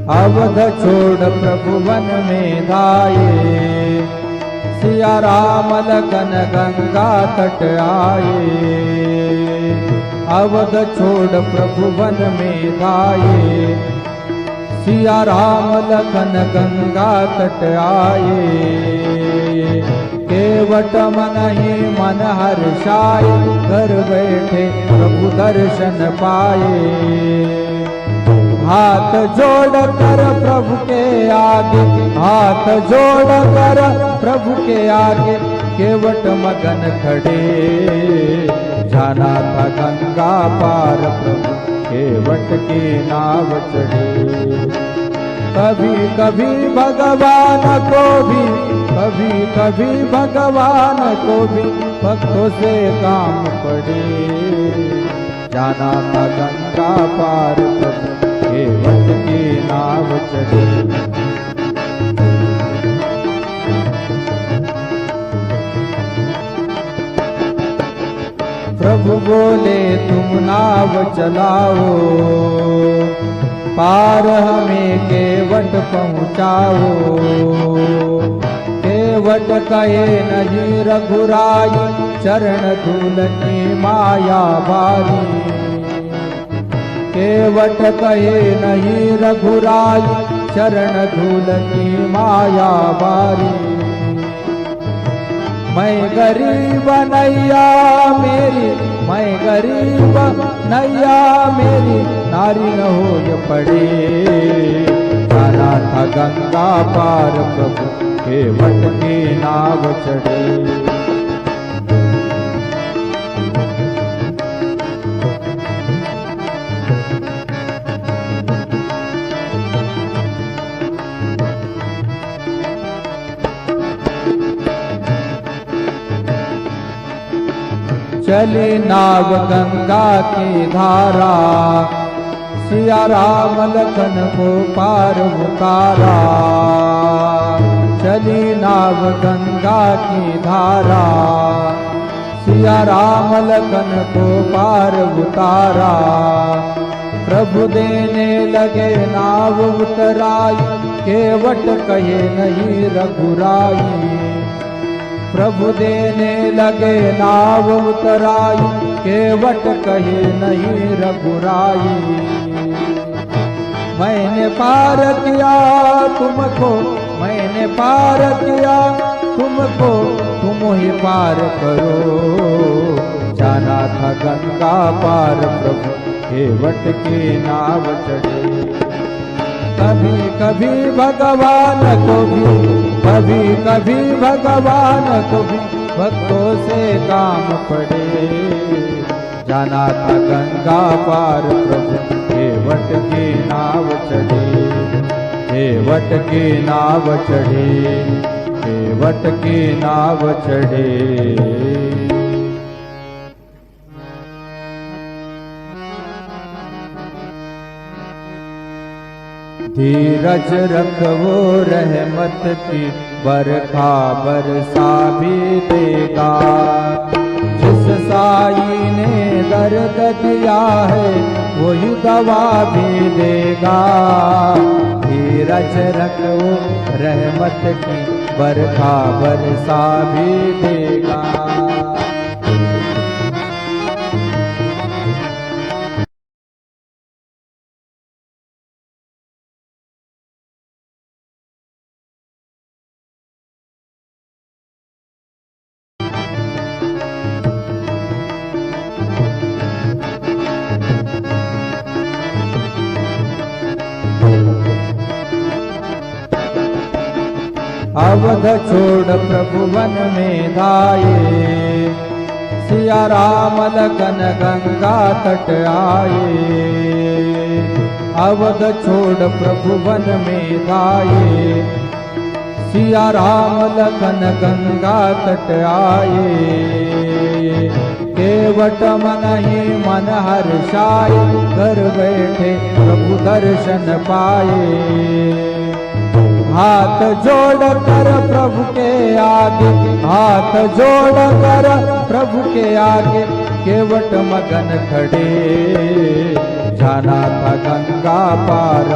अवध छोड़ प्रभु वन में धाये, सिया राम लखन गंगा तट आए। अवध छोड़ प्रभु वन में धाये, सिया राम लखन गंगा तट आए। केवट मन ही मन हर्षाए, घर बैठे प्रभु दर्शन पाए। हाथ जोड़ कर प्रभु के आगे, हाथ जोड़ कर प्रभु के आगे, केवट मगन खड़े। जाना था गंगा पार प्रभु, केवट की नाव चढ़े। कभी कभी भगवान को भी, कभी कभी भगवान को भी भक्तों से काम पड़े। जाना था गंगा पार प्रभु, केवट की नाव चढ़े। प्रभु बोले तुम नाव चलाओ, पार हमें केवट पहुँचाओ। केवट कहे नहीं रघुराई, चरण धूल की माया भारी। केवट कहे नहीं रघुराई, चरण धूल की माया बारी। मैं गरीब नैया मेरी, मैं गरीब नैया मेरी, नारी न हो पड़े। जाना था गंगा पार प्रभु, केवट की नाव चढ़े। चली नाव गंगा की धारा, सिया राम लखन को पार उतारा। चली नाव गंगा की धारा, सिया राम लखन को पार उतारा। प्रभु देने लगे नाव उतराई, केवट कहे नहीं रघुराई। प्रभु देने लगे नाव उतराई, केवट कहे नहीं रघुराई। मैंने पार किया तुमको, मैंने पार किया तुमको, तुम ही पार करो। जाना था गंगा पार प्रभु, केवट की नाव चढ़े। कभी कभी भगवान को भी, कभी कभी भगवान को भी भक्तों से काम पड़े। जाना था गंगा पार प्रभु, केवट की नाव चढ़े। केवट की नाव चढ़े, केवट की नाव चढ़े। धीरज रखो रहमत की, बरखा बरसा भी देगा। जिस साई ने दर्द दिया है, वही दवा भी देगा। धीरज रखो रहमत की, बरखा बरसा भी देगा। अवध छोड़ प्रभु वन में धाये, सिया राम लखन गंगा तट आए। अवध छोड़ प्रभु वन में धाये, सिया राम लखन गंगा तट आए। केवट मन ही मन हर्षाए, घर बैठे प्रभु दर्शन पाए। हाथ जोड़ कर प्रभु के आगे, हाथ जोड़ कर प्रभु के आगे, केवट मगन खड़े। जाना था गंगा पार।